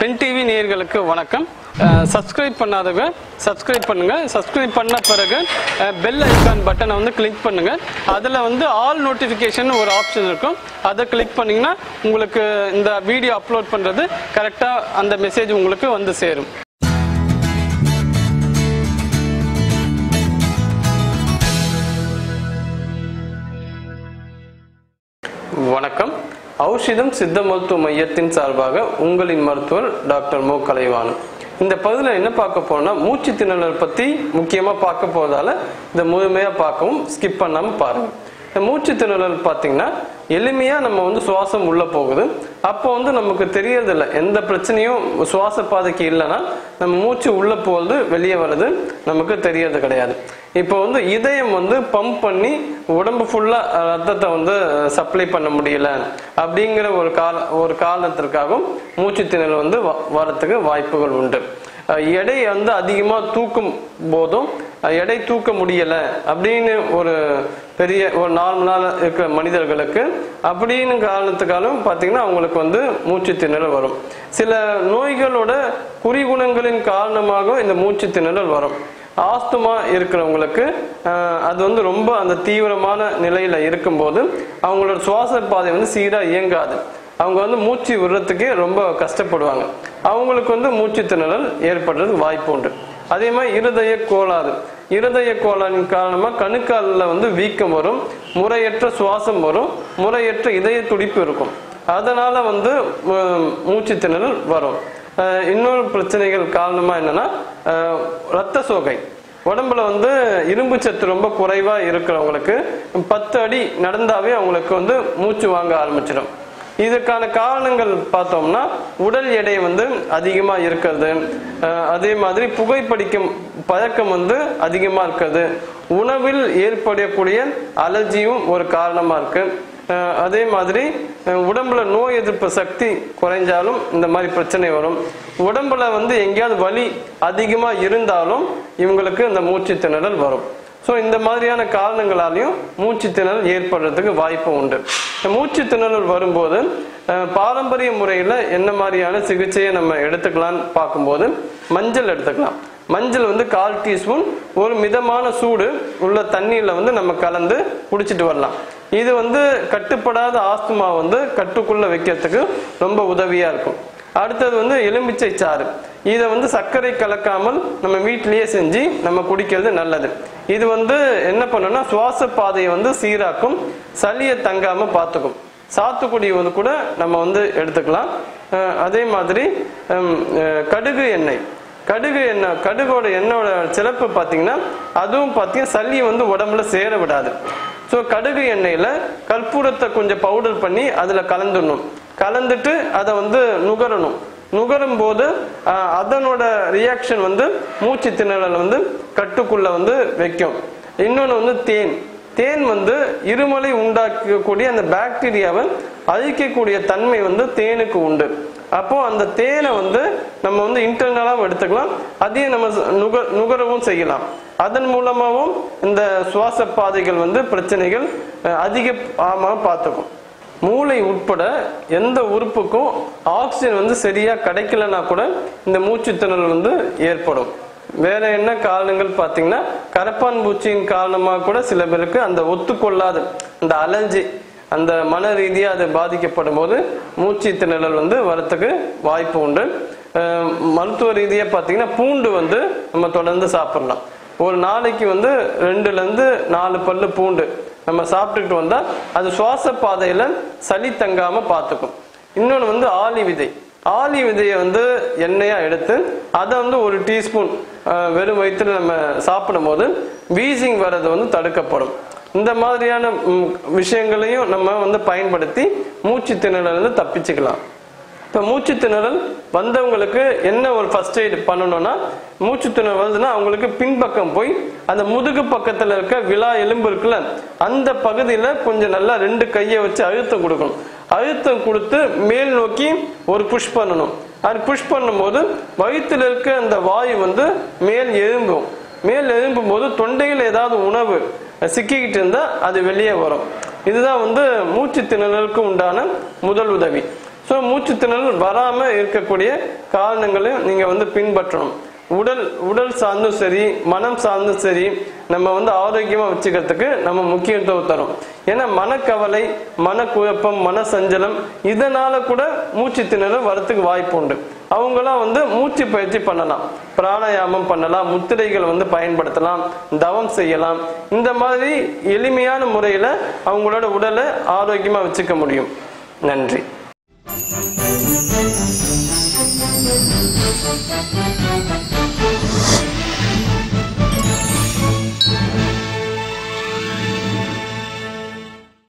Pen TV நேயர்களுக்கு வணக்கம். Subscribe பண்ணாதவங்க சப்ஸ்கிரைப் பண்ணுங்க. சப்ஸ்கிரைப் பண்ண பிறகு பெல் ஐகான் பட்டனை வந்து கிளிக் பண்ணுங்க. அதில் வந்து ஆல் நோட்டிஃபிகேஷன் ஒரு ஆப்ஷன் இருக்கும். அதை கிளிக் பண்ணீங்கன்னா உங்களுக்கு இந்த வீடியோ அப்லோட் பண்ணுறது கரெக்டாக அந்த மெசேஜ் உங்களுக்கு வந்து சேரும். வணக்கம். ஔஷதம் சித்த மருத்துவ மையத்தின் சார்பாக உங்களின் மருத்துவர் டாக்டர் மு கலைவாணன். இந்த பகுதியில் என்ன பார்க்க போறோம்னா, மூச்சு திணறல் பற்றி முக்கியமாக பார்க்க போறதால இதை முழுமையாக பார்க்கவும் ஸ்கிப் பண்ணாமல் பாருங்க. இந்த மூச்சு திணறல் பார்த்தீங்கன்னா எளிமையாக நம்ம வந்து சுவாசம் உள்ளே போகுது. அப்போ வந்து நமக்கு தெரியறதில்லை, எந்த பிரச்சனையும் சுவாச பாதைக்கு இல்லைன்னா நம்ம மூச்சு உள்ளே போகிறது வெளியே வர்றது நமக்கு தெரியறது கிடையாது. இப்போ வந்து இதயம் வந்து பம்ப் பண்ணி உடம்பு ஃபுல்லாக ரத்தத்தை வந்து சப்ளை பண்ண முடியல அப்படிங்கிற ஒரு காரணத்திற்காகவும் மூச்சு திணறல் வந்து வரத்துக்கு வாய்ப்புகள் உண்டு. எடை வந்து அதிகமாக தூக்கும் போதும் எடை தூக்க முடியலை அப்படின்னு ஒரு பெரிய ஒரு நார்மலாக இருக்கிற மனிதர்களுக்கு அப்படின்னு காரணத்துக்காலும் பார்த்தீங்கன்னா அவங்களுக்கு வந்து மூச்சு திணறல் வரும். சில நோய்களோட குறிகுணங்களின் காரணமாக இந்த மூச்சு திணறல் வரும். ஆஸ்துமா இருக்கிறவங்களுக்கு அது வந்து ரொம்ப அந்த தீவிரமான நிலையில இருக்கும்போது அவங்களோட சுவாச பாதை வந்து சீராக இயங்காது. அவங்க வந்து மூச்சு விடுறதுக்கே ரொம்ப கஷ்டப்படுவாங்க. அவங்களுக்கு வந்து மூச்சு திணறல் ஏற்படுறதுக்கு வாய்ப்பு உண்டு. அதே மாதிரி இருதய கோளாறின் காரணமாக கணுக்காலில் வந்து வீக்கம் வரும், முறையற்ற சுவாசம் வரும், முறையற்ற இதய துடிப்பு இருக்கும். அதனால வந்து மூச்சு திணறல் வரும். இன்னொரு பிரச்சனைகள் காரணமா என்னன்னா, இரத்த சோகை. உடம்புல வந்து இரும்பு சத்து ரொம்ப குறைவா இருக்கிறவங்களுக்கு 10 அடி நடந்தாவே அவங்களுக்கு வந்து மூச்சு வாங்க ஆரம்பிச்சிடும். இதுக்கான காரணங்கள் பார்த்தோம்னா, உடல் எடை வந்து அதிகமா இருக்கிறது, அதே மாதிரி புகைப்பிடிக்கும் பழக்கம் வந்து அதிகமா இருக்கிறது, உணவில் ஏற்படக்கூடிய அலர்ஜியும் ஒரு காரணமா இருக்கு. அதே மாதிரி உடம்புல நோய் எதிர்ப்பு சக்தி குறைஞ்சாலும் இந்த மாதிரி பிரச்சனை வரும். உடம்புல வந்து எங்கேயாவது வலி அதிகமா இருந்தாலும் இவங்களுக்கு இந்த மூச்சு திணறல் வரும். ஸோ இந்த மாதிரியான காரணங்களாலையும் மூச்சு திணறல் ஏற்படுறதுக்கு வாய்ப்பு உண்டு. மூச்சு திணறல் வரும்போது பாரம்பரிய முறையில் என்ன மாதிரியான சிகிச்சையை நம்ம எடுத்துக்கலாம்னு பார்க்கும்போது, மஞ்சள் எடுத்துக்கலாம். மஞ்சள் வந்து 1/4 டீஸ்பூன் ஒரு மிதமான சூடு உள்ள தண்ணியில் வந்து நம்ம கலந்து குடிச்சிட்டு வரலாம். இது வந்து கட்டுப்படாத ஆஸ்துமா வந்து கட்டுக்குள்ள வைக்கிறதுக்கு ரொம்ப உதவியா இருக்கும். அடுத்தது வந்து எலுமிச்சை சாறு. இதை வந்து சர்க்கரை கலக்காமல் நம்ம வீட்டிலேயே செஞ்சு நம்ம குடிக்கிறது நல்லது. இது வந்து என்ன பண்ணணும்னா, சுவாச பாதையை வந்து சீராக்கும், சளியை தங்காம பார்த்துக்கும். சாத்துக்குடி வந்து கூட நம்ம வந்து எடுத்துக்கலாம். அதே மாதிரி கடுகு எண்ணெய். கடுகோட எண்ணெயோட சிறப்பு பார்த்தீங்கன்னா, அதுவும் பார்த்தீங்கன்னா சளியை வந்து உடம்புல சேர விடாது. ஸோ கடுகு எண்ணெயில் கற்பூரத்தை கொஞ்சம் பவுடர் பண்ணி அதில் கலந்துட்டு அதை வந்து நுகரும் போது அதனோட ரியாக்ஷன் வந்து மூச்சு திணறல் வந்து கட்டுக்குள்ள வந்து வைக்கும். இன்னொன்று வந்து தேன் வந்து இருமலை உண்டாக்கக்கூடிய அந்த பாக்டீரியாவை அழிக்கக்கூடிய தன்மை வந்து தேனுக்கு உண்டு. அப்போ அந்த தேனை வந்து நம்ம வந்து இன்டர்னலாகவும் எடுத்துக்கலாம், அதையும் நம்ம நுகரவும் செய்யலாம். அதன் மூலமாகவும் இந்த சுவாச பாதைகள் வந்து பிரச்சனைகள் அதிகமாக பார்த்துக்கும். மூளை உட்பட எந்த உறுப்புக்கும் ஆக்சிஜன் வந்து சரியா கிடைக்கலன்னா கூட இந்த மூச்சு திணறல் வந்து ஏற்படும். வேற என்ன காரணங்கள் பார்த்தீங்கன்னா, கரப்பான் பூச்சியின் காரணமாக கூட சில பேருக்கு அந்த ஒத்துக்கொள்ளாத அந்த அலர்ஜி, அந்த மன ரீதியாக அது பாதிக்கப்படும் போது மூச்சு திணறல் வந்து வரத்துக்கு வாய்ப்பு உண்டு. மருத்துவ ரீதியாக பார்த்தீங்கன்னா, பூண்டு வந்து நம்ம தொடர்ந்து சாப்பிடலாம். ஒரு நாளைக்கு வந்து 2 to 4 பல்லு பூண்டு நம்ம சாப்பிட்டுக்கிட்டு வந்தால் அது சுவாச பாதையில் சளி தங்காமல் பார்த்துக்கும். இன்னொன்று வந்து ஆளி விதையை வந்து எண்ணெயாக எடுத்து அதை வந்து 1 டீஸ்பூன் வெறும் வயிற்றுல நம்ம சாப்பிடும் போது வீசிங் வர்றது வந்து தடுக்கப்படும். இந்த மாதிரியான விஷயங்களையும் நம்ம வந்து பயன்படுத்தி மூச்சு திணறல் வந்து தப்பிச்சுக்கலாம். இப்போ மூச்சு திணறல் வந்தவங்களுக்கு என்ன ஒரு ஃபர்ஸ்ட் எய்ட் பண்ணணும்னா, மூச்சு திணறல் வருதுன்னா அவங்களுக்கு பின்பக்கம் போய் அந்த முதுகு பக்கத்தில் இருக்க விலா எலும்பு இருக்குல்ல, அந்த பகுதியில் கொஞ்சம் நல்லா 2 கையை வச்சு அழுத்தம் கொடுக்கணும். அழுத்தம் கொடுத்து மேல் நோக்கி ஒரு புஷ் பண்ணணும். அது புஷ் பண்ணும்போது வயிற்றில் இருக்க அந்த வாயு வந்து மேல் எழும்பும் போது தொண்டையில் ஏதாவது உணவு சிக்கிக்கிட்டு இருந்தால் அது வெளியே வரும். இதுதான் வந்து மூச்சு திணறலுக்கு உண்டான முதல் உதவி. ஸோ மூச்சு திணறல் வராம இருக்கக்கூடிய காரணங்களையும் நீங்க பின்பற்றணும். உடல் சார்ந்தும் சரி, மனம் சார்ந்தும் சரி, நம்ம ஆரோக்கியமா வச்சுக்கிறதுக்கு நம்ம முக்கியத்துவம் தரும். ஏன்னா மனக்கவலை, மனக்குழப்பம், மன சஞ்சலம் இதனால கூட மூச்சு திணறல் வரத்துக்கு வாய்ப்பு உண்டு. அவங்களாம் மூச்சு பயிற்சி பண்ணலாம், பிராணாயாமம் பண்ணலாம், முத்திரைகள் பயன்படுத்தலாம், தவம் செய்யலாம். இந்த மாதிரி எளிமையான முறையில அவங்களோட உடலை ஆரோக்கியமா வச்சுக்க முடியும். நன்றி.